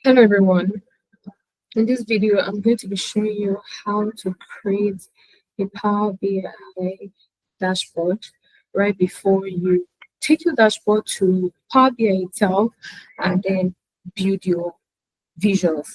Hello everyone. In this video, I'm going to be showing you how to create a Power BI dashboard right before you take your dashboard to Power BI itself and then build your visuals.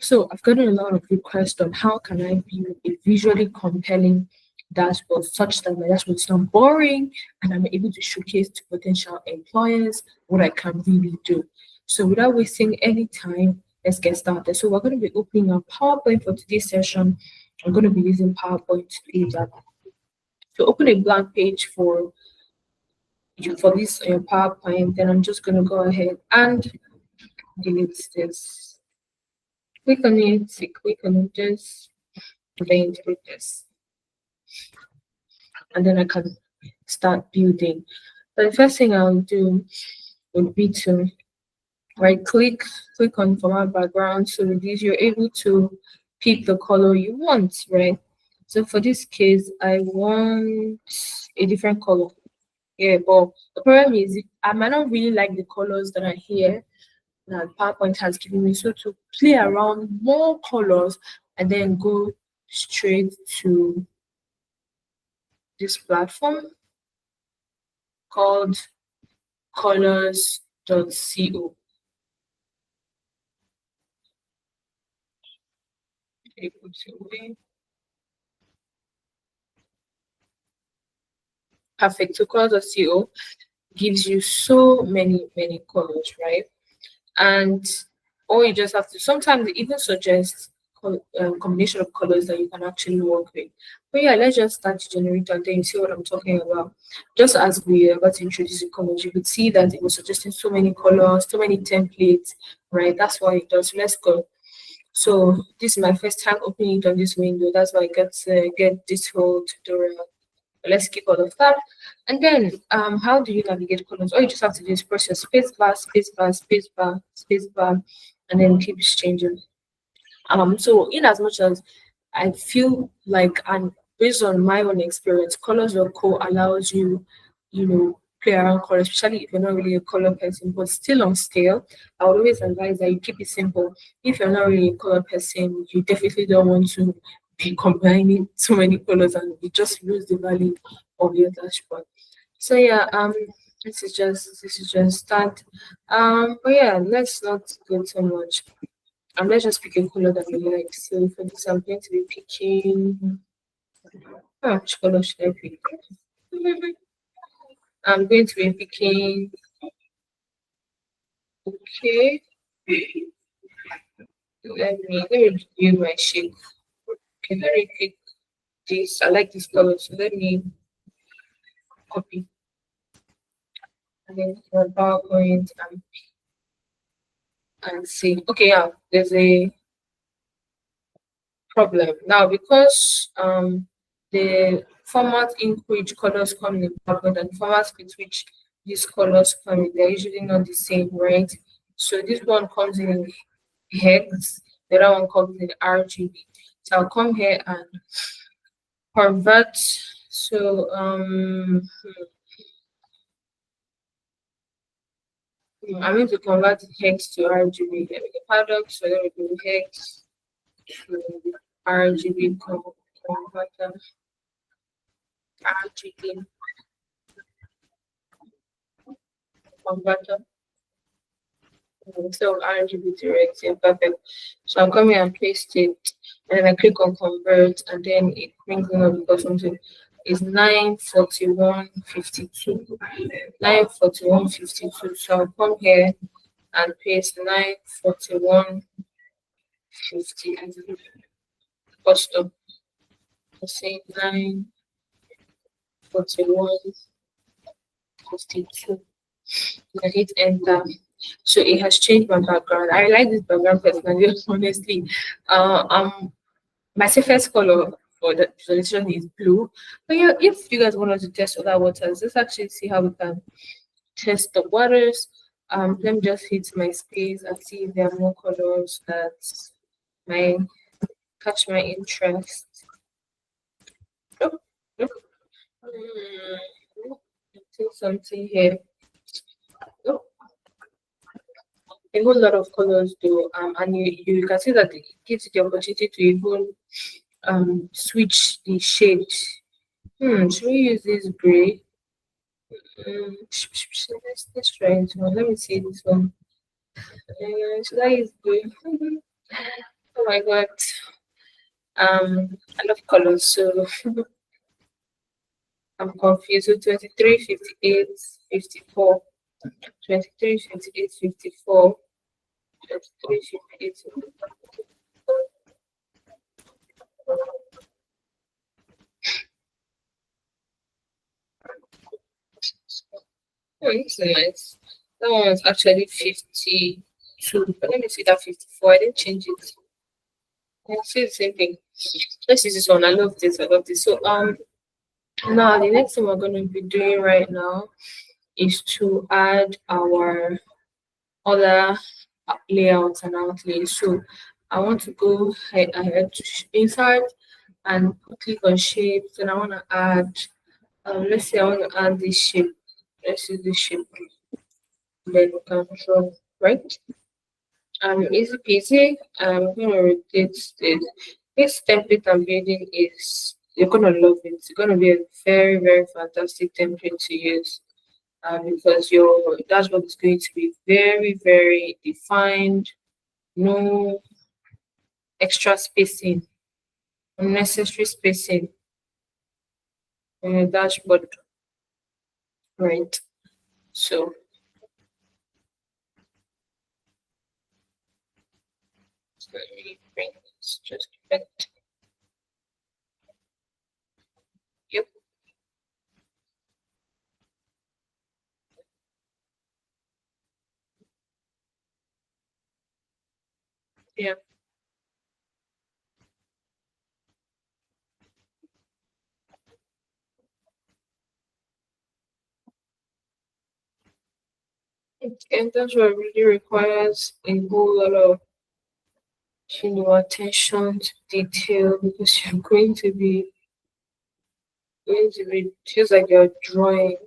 So I've gotten a lot of requests on how can I build a visually compelling dashboard such that my dashboard is not boring and I'm able to showcase to potential employers what I can really do. So without wasting any time, let's get started. So we're going to be opening our PowerPoint for today's session. I'm going to be using PowerPoint to do that. So open a blank page for this PowerPoint. Then I'm just going to go ahead and delete this. Click on it, click on this, then delete this. And then I can start building. But the first thing I'll do would be to click on format background. So with this, you're able to pick the color you want, right? So for this case, I want a different color. Yeah, but the problem is I might not really like the colors that are here that PowerPoint has given me. So to play around more colors and then go straight to this platform called colors.co. Perfect. So colors.co gives you so many colors, right? And or you just have to sometimes it even suggest combination of colors that you can actually work with. But yeah, let's just start to generate and then you see what I'm talking about. Just as we are about to introduce the colors, you could see that it was suggesting so many colors, so many templates, right? That's why it does. Let's go. So this is my first time opening it on this window. That's why I get this whole tutorial. Let's skip all of that. And then how do you navigate columns? All you just have to do is press your space bar, space bar, space bar, space bar, and then keeps changing. So in as much as I feel like, and based on my own experience, colors.co allows you, play around colors, especially if you're not really a color person, but still on scale. I would always advise that you keep it simple. If you're not really a color person, you definitely don't want to be combining so many colors and you just lose the value of your dashboard. So yeah, this is just that. But yeah, let's not go too much. Let's just pick a color that we like. So for this, I'm going to be picking. Which color should I pick? I'm going to be picking. Okay. Let me view my shape. Okay, let me pick this. I like this color, so let me copy and then for PowerPoint and see. Okay, yeah, there's a problem now because the format in which colors come in PowerPoint and formats with which these colors come in, they're usually not the same, right? So this one comes in hex, the other one comes in RGB. So I'll come here and convert. So I'm going to convert hex to RGB. Let me get paradox. So let me do hex to RGB converter. RGB converter. So RGB to rectangle, perfect. So I'm coming and paste it, and then I click on convert, and then it brings me up because something is 941.52. 941.52. So I'll come here and paste 941.50 custom. I say 941.52. I hit enter. So it has changed my background. I like this background personally, honestly. My safest color for the solution is blue. But yeah, if you guys want us to test other waters, let's actually see how we can test the waters. Let me just hit my space and see if there are more colors that might catch my interest. Oh, oh. I see something here. Oh, a whole lot of colors though, and you can see that it gives you the opportunity to even switch the shade. Should we use this gray? Let's try this one. Let me see this one. Should I use gray? Oh my god. I love colors, so I'm confused. So 23, 58, 54. 23, 58, 54. 23, 58, 54. Oh, this is nice. That one was actually 52. But let me see that 54. I didn't change it. I see the same thing. Let's use this one. I love this. I love this. So now the next thing we're going to be doing right now is to add our other layouts and outlays. So I want to go ahead to insert and click on shapes, and I want to add let's say I want to add this shape. Let's use this shape. Then we can draw, right? Easy peasy. I'm gonna rotate this template I'm building is, you're gonna love it. It's gonna be a very, very fantastic template to use. Because your dashboard is going to be very, very defined, no extra spacing, unnecessary spacing on your dashboard, right? So let me bring this just a bit. Yep. Yeah. And that's what really requires a whole lot of attention to detail, because you're going to be feels like you're drawing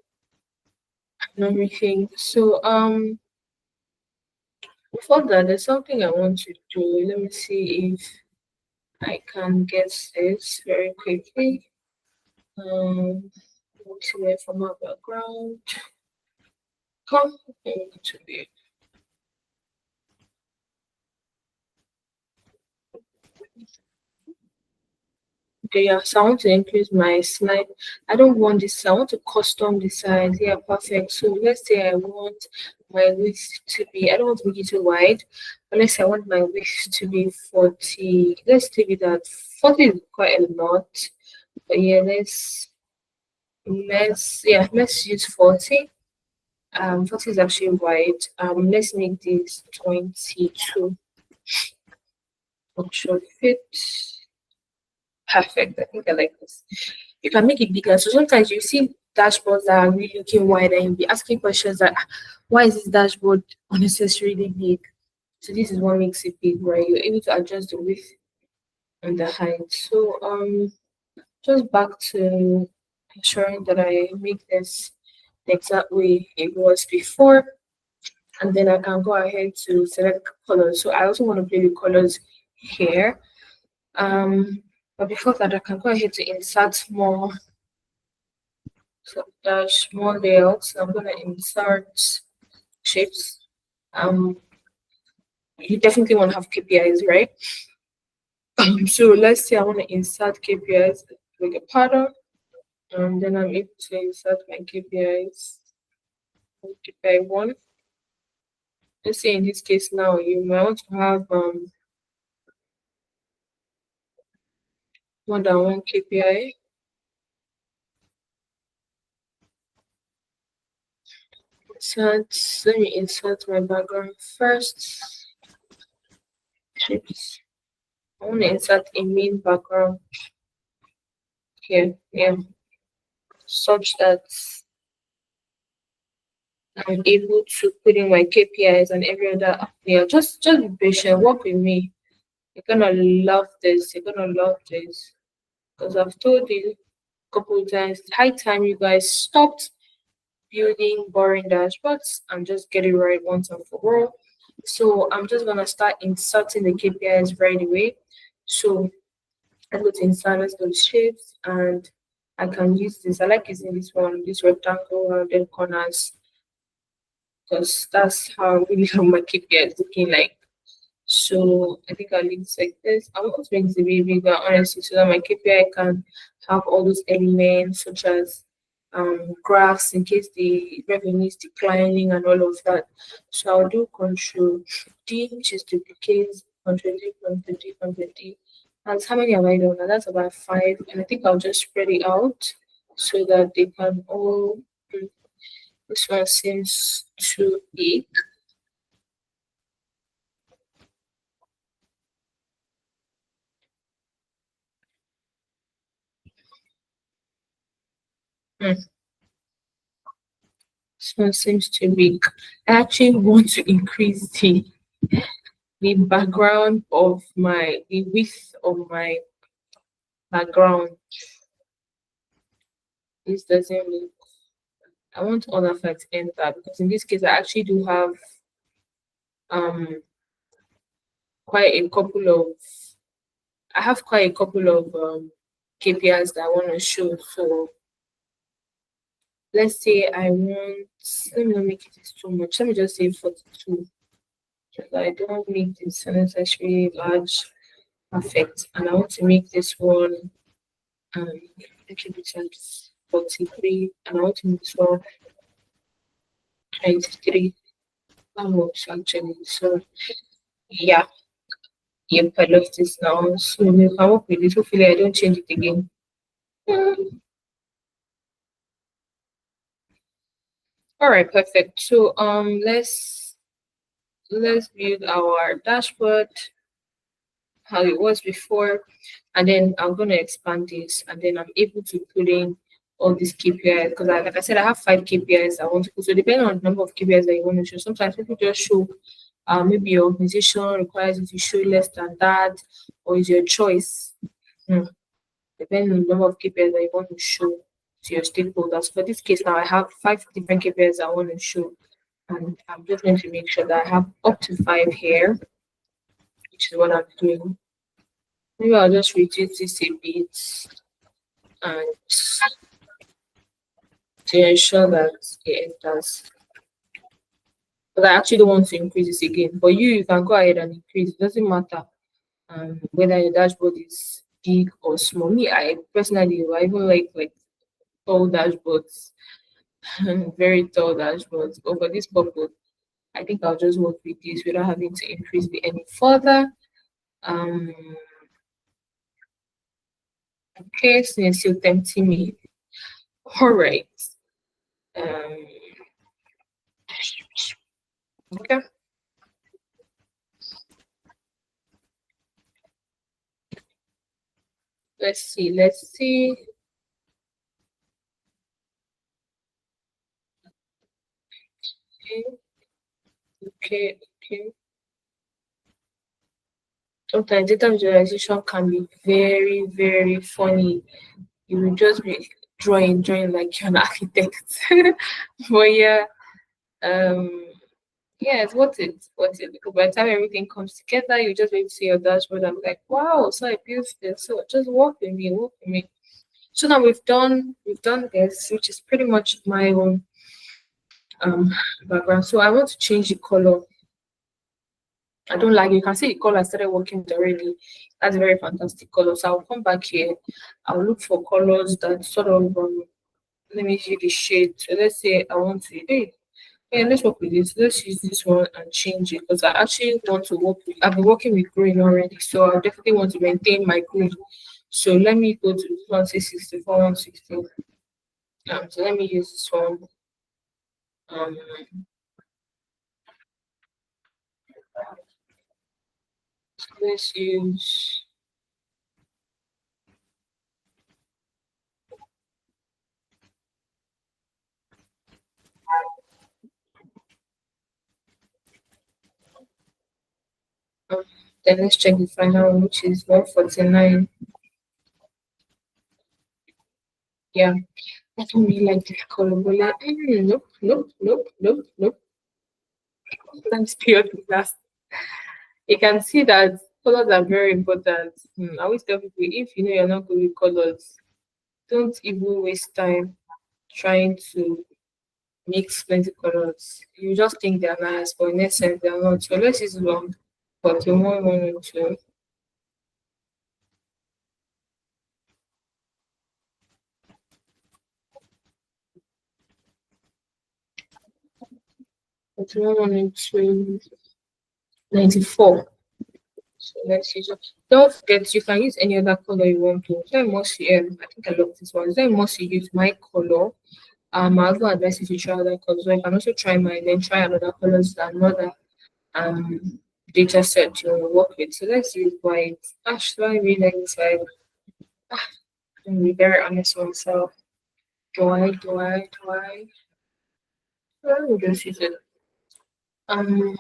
and everything. So before that, there's something I want to do. Let me see if I can get this very quickly. Let me see where from my background. Come to be. Okay, yeah, so I want to increase my slide. I don't want this, I want to custom the size. Yeah, perfect. So let's say I want my width to be, I don't want to make it too wide, but let's say I want my width to be 40. Let's leave it at 40 is quite a lot. But yeah, let's use 40. 40 is actually wide. Let's make this 22. Control fit. Perfect. I think I like this. You can make it bigger. So sometimes you see dashboards that are really looking wide and you'll be asking questions like, why is this dashboard unnecessarily big? So this is what makes it big, where you're able to adjust the width and the height. So just back to ensuring that I make this the exact way it was before. And then I can go ahead to select colors. So I also want to play with colors here. But before that, I can go ahead to insert more. So dash more layouts. I'm gonna insert shapes. You definitely want to have KPIs, right? So let's say I want to insert KPIs like a pattern, and then I'm able to insert my KPIs. KPI one. Let's say in this case now you might want to have more than one KPI. Let me insert my background first. Shapes. I want to insert a main background here, yeah, such that I'm able to put in my KPIs and every other. Yeah, just be patient, work with me. You're gonna love this. You're gonna love this. Because I've told you a couple of times, it's high time you guys stopped building boring dashboards and just get it right once and for all. So I'm just gonna start inserting the KPIs right away. So I go to insert, let's go to shapes, and I can use this. I like using this one, this rectangle and then corners, because that's how really how my KPI is looking like. So I think I'll leave this like this. I want to make this a bit bigger, honestly, so that my KPI can have all those elements such as graphs in case the revenue is declining and all of that. So I'll do Control D, which is duplicate, Control D, Control D, Control D. And how many have I done? And that's about 5. And I think I'll just spread it out so that they can all. This one seems too big. Hmm. This one seems too big. I actually want to increase the background of the width of my background. This doesn't look. I want other five to enter because in this case I actually do have um quite a couple of I have quite a couple of KPIs that I want to show. So let's say I want, let me not make it too much. Let me just say 42. Because I don't make this unnecessarily large. Perfect. And I want to make this one attributed 43. And I want to make this one 23. That works actually. So yeah. Yep, I love this now. So we can work with it. Hopefully I don't change it again. All right, perfect. So let's build our dashboard how it was before, and then I'm gonna expand this, and then I'm able to put in all these KPIs because, like I said, I have 5 KPIs I want to put. So depending on the number of KPIs that you want to show, sometimes people just show, maybe your organization requires you to show less than that, or it's your choice. Hmm. Depending on the number of KPIs that you want to show to your stakeholders. For this case, now I have 5 different KPIs I want to show, and I'm just going to make sure that I have up to 5 here, which is what I'm doing. Maybe I'll just reduce this a bit and to ensure that it enters. But I actually don't want to increase this again. But you can go ahead and increase. It doesn't matter whether your dashboard is big or small. Me, I personally, I even like tall dashboards, very tall dashboards. But for this purpose, I think I'll just work with this without having to increase it any further. Um, okay, so it's still tempting me. All right. Um, okay. Let's see. Let's see. Okay. Okay. Okay. Sometimes data visualization can be very, very funny. You will just be drawing like you're an architect. But yeah, um, yeah, it's worth it. Worth it. Because by the time everything comes together, you just wait to see your dashboard and be like, wow, so I built this. So just work with me, work with me. So now we've done this, which is pretty much my own um background. So I want to change the color. I don't like it. You can see the color I started working with already. That's a very fantastic color. So I'll come back here. I'll look for colors that sort of let me see the shade. So let's say I want to let's work with this. Let's use this one and change it because I actually want to work with I've been working with green already. So I definitely want to maintain my green. So let me go to this one, say 64, 160. So let me use this one. Um let's use um, then let's check the final one, which is 149. Yeah, I don't really like this color, but like, nope, nope, nope, nope, nope. Sometimes period will last. You can see that colors are very important. I always tell people if you know you're not good with colors, don't even waste time trying to mix plenty colors. You just think they're nice, but in essence they're not. So let's use long, but you want one or two. But you want one or two. 94. So let's use it. Don't forget you can use any other color you want to. So must I think I love this one. So must you use my color. I'll go advise you to try other colors. So you can also try mine, then try another colors that another um data set you want to work with. So let's use white. Actually, I really like this white. I'm be very honest with myself. Do I? Let me just use it. Um,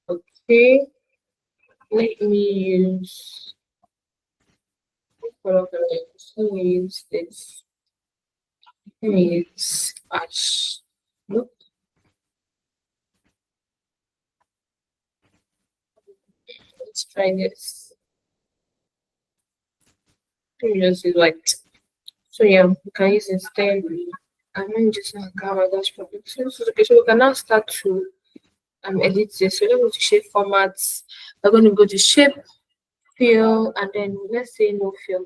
okay. Let me use what other names? Let me use this. Let me use ash. Nope. Let's try this. Let me just use white. So yeah, you can use instead. I'm going to just cover dashboard. Okay, so we can now start to edit this. So let's go to shape formats. We're going to go to shape, fill, and then let's say no fill.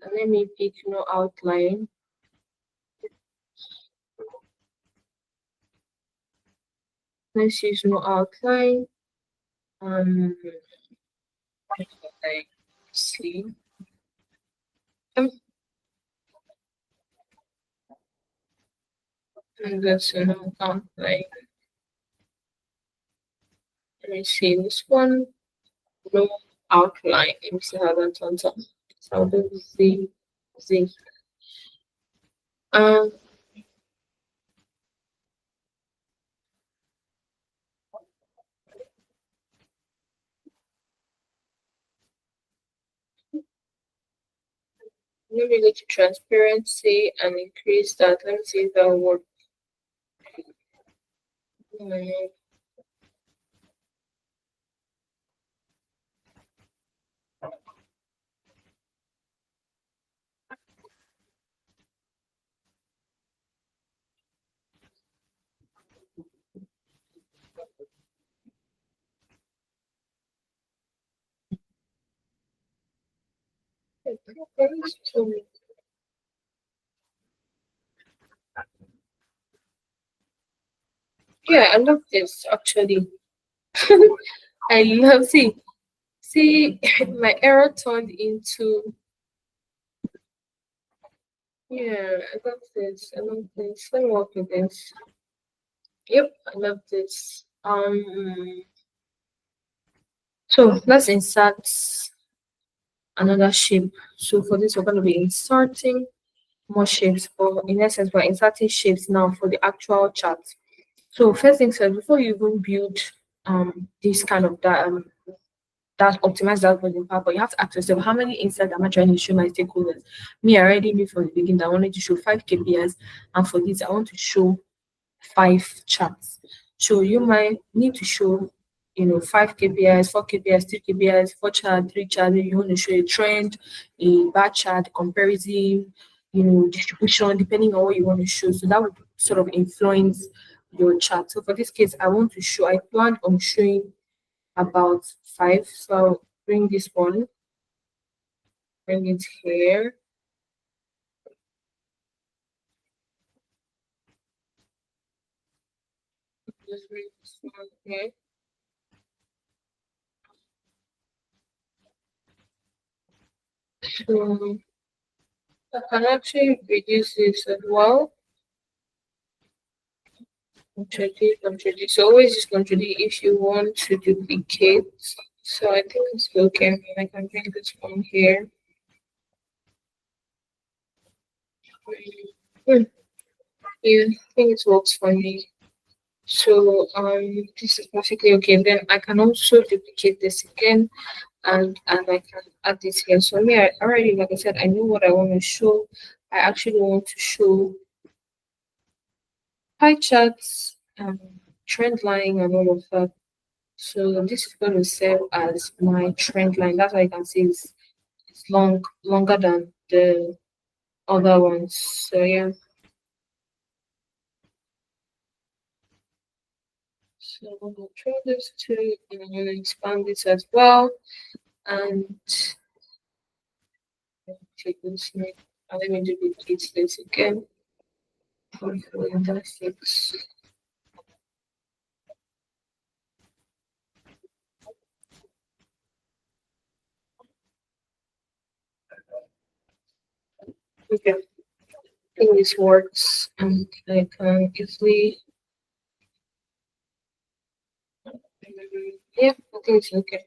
And let me pick no outline. Let's use no outline. Like see. And that's no outline. Let me see this one. No outline. Let me see how that turns out. So I'll do Z. Um, let me go to transparency and increase that. Let me see if that will work. Mm, yeah, I love this actually. I love see my error turned into yeah, I love this. I love this. Let me work with this. Yep, I love this. So let's insert another shape. So for this, we're going to be inserting more shapes, but in essence, we're inserting shapes now for the actual chart. So first things first, before you even build this kind of that optimized dashboard in Power, you have to ask yourself how many insights am I trying to show my stakeholders? Me, I already knew from the beginning that I wanted to show 5 KPIs, and for this, I want to show 5 charts. So you might need to show, 5 KPIs, 4 KPIs, 3 KPIs, 4 chart, 3 chart. You want to show a trend, a bar chart, comparison, distribution, depending on what you want to show. So that would sort of influence your chart. So for this case, I planned on showing about 5. So I'll bring this one, bring it here. Just bring this one here. So I can actually reduce this as well. Control D. So always use Control D if you want to duplicate. So I think it's okay. I can bring this one here. Hmm. Yeah, I think it works for me. So this is perfectly okay. Then I can also duplicate this again and I can add this here. So me, I already, like I said, I know what I want to show. I actually want to show pie charts, trend line, and all of that. So this is going to serve as my trend line. That's why you can see it's longer than the other ones. So yeah. So I'm gonna try this too, and I'm gonna expand this as well. And take this name. And let me duplicate this again. Hopefully that fix. Okay. I think this works, and I can easily. Yeah, I think it's okay.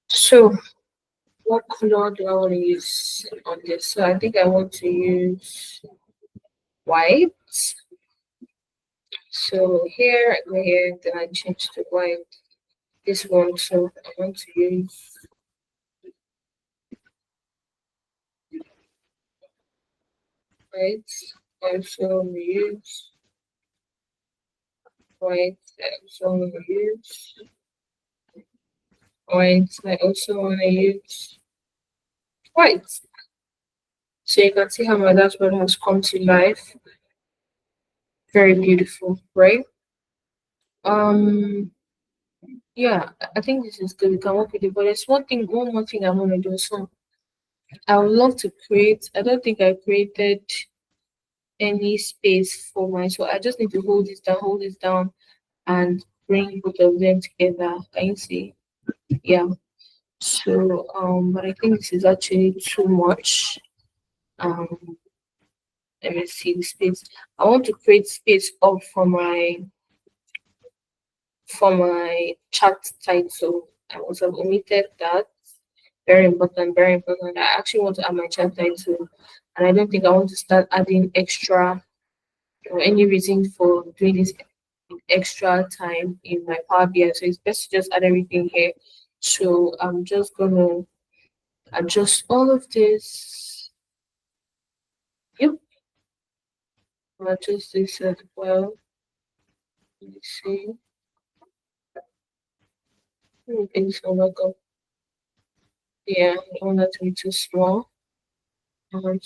So, what color do I want to use on this? So, I think I want to use white. So, here, I go here, then I change to white. This one, so I want to use white. I also want to use white. I also want to use white. I also want to use white. So you can see how my dashboard has come to life. Very beautiful, right? Um, yeah, I think this is good. We can work with it. But there's one more thing I want to do. So I would love to create. I don't think I created any space for mine. So I just need to hold this down, and bring both of them together. Can you see? Yeah. So but I think this is actually too much. Um, let me see the space. I want to create space up for my chat title. I also omitted that. Very important, very important. I actually want to add my chat title, and I don't think I want to start adding extra or any reason for doing this extra time in my Power BI. So it's best to just add everything here. So I'm just gonna adjust all of this. Yep, I'll adjust this as well. Let me see. I think so. Yeah, I don't want that to be too small. Um,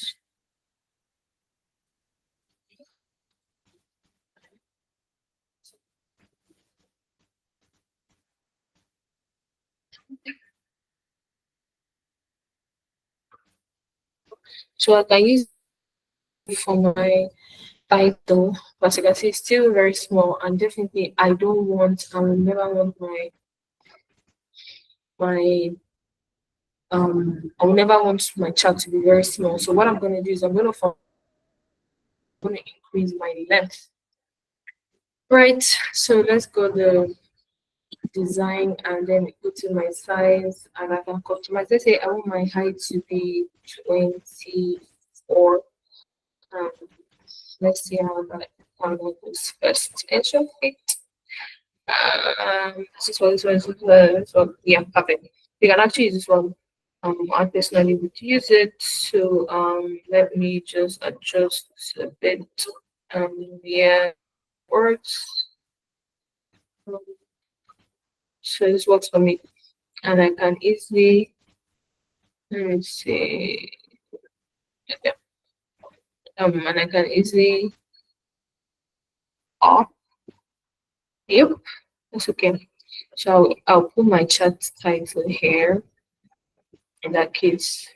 so I can use it for my title, but as you can see, it's still very small, and definitely I will never want my I will never want my chat to be very small. So what I'm gonna do is gonna increase my length. Right. So let's go the design and then go to my size, and I can customize. Let's say I want my height to be 24. Um, let's see how that goes first. Edge of it. This one. Yeah, perfect. You can actually use this one. I personally would use it. So let me just adjust a bit. Yeah, works. Um, So this works for me, and I can easily let me see. Yeah, and I can easily up. Yep, that's okay. So I'll put my chat title here. In that case,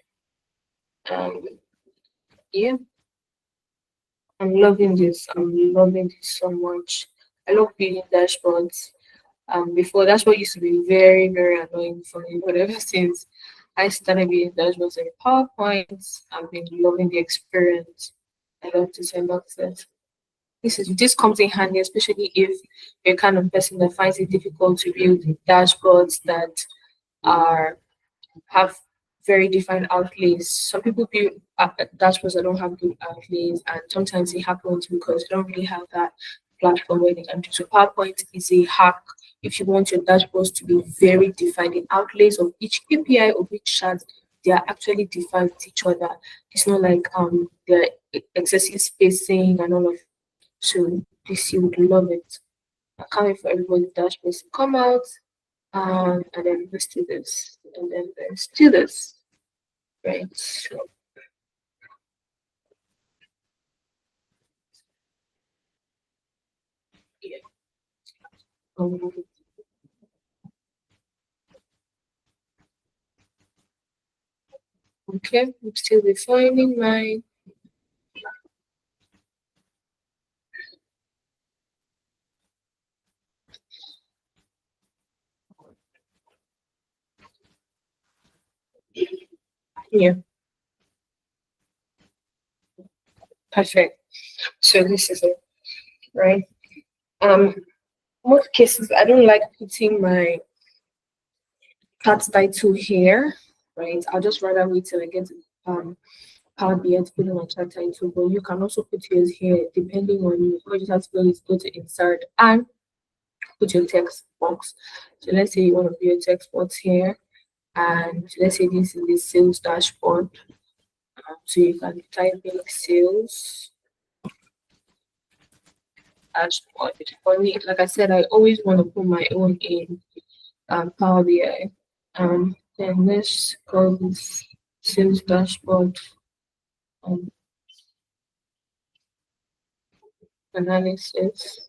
um, yeah. I'm loving this. I'm loving this so much. I love building dashboards. Before dashboard used to be very, very annoying for me, but ever since I started building dashboards in PowerPoint, I've been loving the experience. I love to send boxes. This comes in handy, especially if you're the kind of person that finds it difficult to build dashboards that are have very defined outlays. Some people build dashboards that don't have good outlays, and sometimes it happens because they don't really have that platform where they can do. So PowerPoint is a hack if you want your dashboards to be very defined. The outlays of each KPI of each chart, they are actually defined with each other. It's not like they're excessive spacing and all of. So this you would love it. I can't wait for everybody's dashboards to come out. And then let's do this. And then let's do this. Right. So yeah. Um, okay, I'm still defining my yeah, perfect. So this is it, right? Um most cases I don't like putting my cat title here, right? I'll just rather wait till I get Power BI to put in my chat title, but you can also put yours here depending on you. All you just have to do is go to insert and put your text box. So let's say you want to put your text box here, and let's say this is the sales dashboard. So you can type in sales dashboard. For me, like I said, I always want to put my own in Power BI. Then let's call this sales dashboard um, analysis.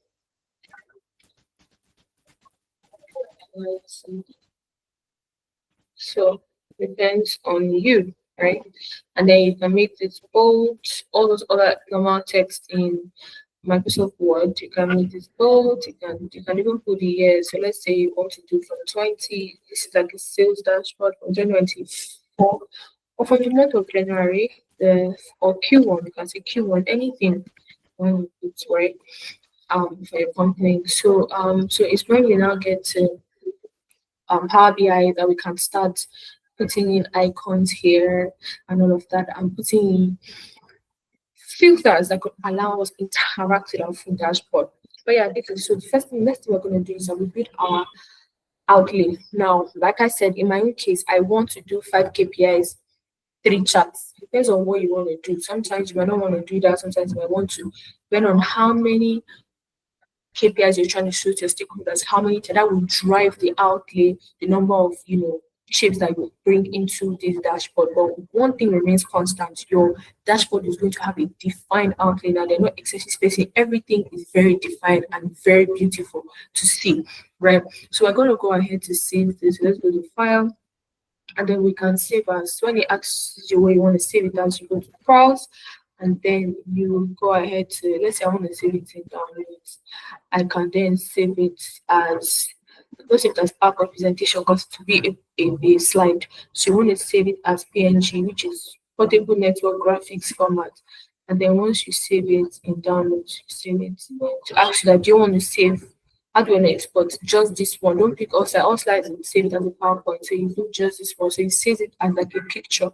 So depends on you, right? And then you can make this bold, all those other normal text in Microsoft Word. You can make this bold, you can even put the year. So let's say you want to do from 20, this is like a sales dashboard from 2024, or from the month of January, or Q1, you can say Q1, anything when it's right for your company. So it's when you now get to Power BI that we can start putting in icons here and all of that, and putting in filters that could allow us to interact with our full dashboard. But yeah, this is so the next thing we're going to do is we build our outlay. Now, like I said, in my own case, I want to do 5 KPIs, 3 charts. Depends on what you want to do. Sometimes you might not want to do that, sometimes you might want to, depending on how many KPIs you're trying to show to your stakeholders, how many that will drive the outlay, the number of shapes that you bring into this dashboard. But one thing remains constant: your dashboard is going to have a defined outlay. Now they're not excessive spacing. Everything is very defined and very beautiful to see, right? So we're going to go ahead to save this. Let's go to file, and then we can save as. When it asks you where you want to save it as, you go to browse, and then you go ahead to, let's say I want to save it in downloads. I can then save it as, not save it as PowerPoint presentation because to be a slide. So you want to save it as PNG, which is portable network graphics format. And then once you save it in downloads, you save it to ask you that, do you want to save, how do you want to export just this one? Don't pick all slides and save it as a PowerPoint. So you do just this one. So you save it as like a picture.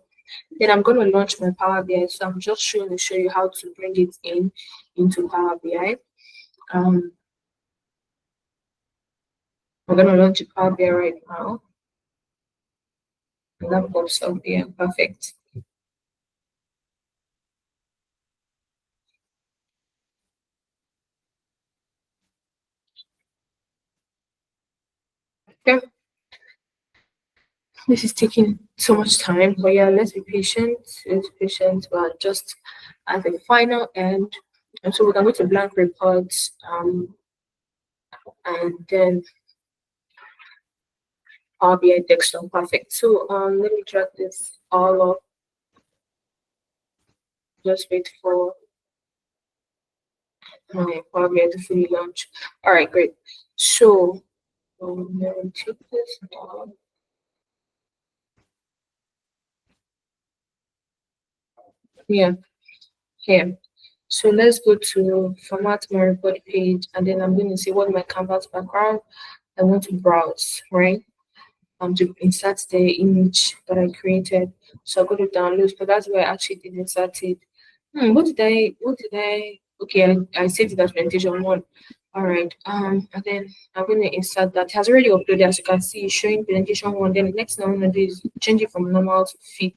Then I'm going to launch my Power BI. So I'm just showing to show you how to bring it in into Power BI. I'm going to launch Power BI right now. And that pops up here. Perfect. Yeah. This is taking so much time, but yeah, let's be patient. Let's be patient. But just at the final end, and so we can go to blank reports, and then Power BI desktop. Perfect. So let me drag this all up. Just wait for my Power BI to fully launch. All right, great. So let me take this down. Yeah, here. So let's go to format my report page, and then I'm going to say what my canvas background I want to browse, right? To insert the image that I created. So I go to downloads, but that's where I actually did insert it. Okay, I saved it as presentation one. All right. And then I'm going to insert that. It has already uploaded, as you can see, it's showing presentation one. Then the next thing I'm going to do is change it from normal to fit.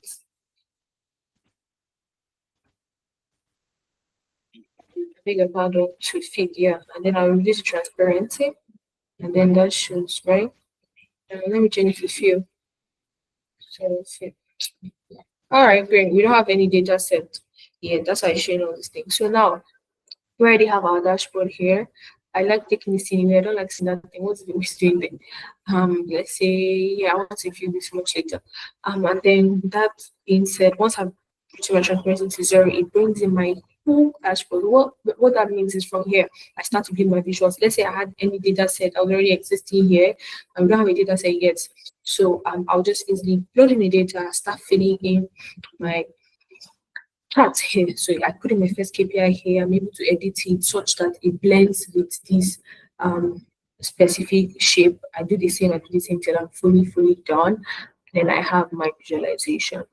beg your pardon, to fit, yeah. And then I'll reduce transparency, and then that shows, right? Let me change it to fill. So, fill. All right, great. We don't have any data set yet. That's why I'm showing all these things. So now we already have our dashboard here. I like taking this anyway. I don't like seeing that thing. What's the doing there? Let's say, yeah, I want to view this much later. And then that being said, once I've put my transparency to 0, it brings in my full dashboard. What that means is from here, I start to build my visuals. Let's say I had any data set already existing here, and we don't have a data set yet. So I'll just easily load in the data, start filling in my charts here. So I put in my first KPI here. I'm able to edit it such that it blends with this specific shape. I do the same till I'm fully done. Then I have my visualization.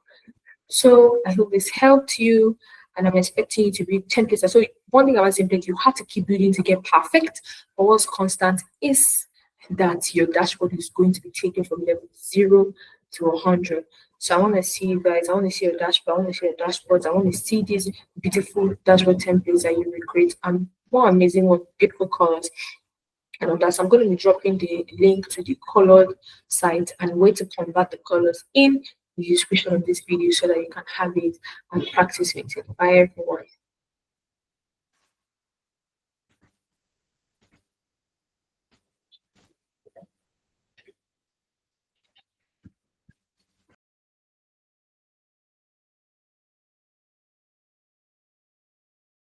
So I hope this helped you, and I'm expecting you to be templates. So one thing about template, you have to keep building to get perfect. But what's constant is that your dashboard is going to be taken from level 0 to 100. So I want to see you guys. I want to see your dashboard. I want to see your dashboards. I want to see these beautiful dashboard templates that you will create, and more amazing one, beautiful colors. And on that, so I'm going to be dropping the link to the colored site and wait to convert the colors in the description of this video so that you can have it and practice with it. Bye, everyone.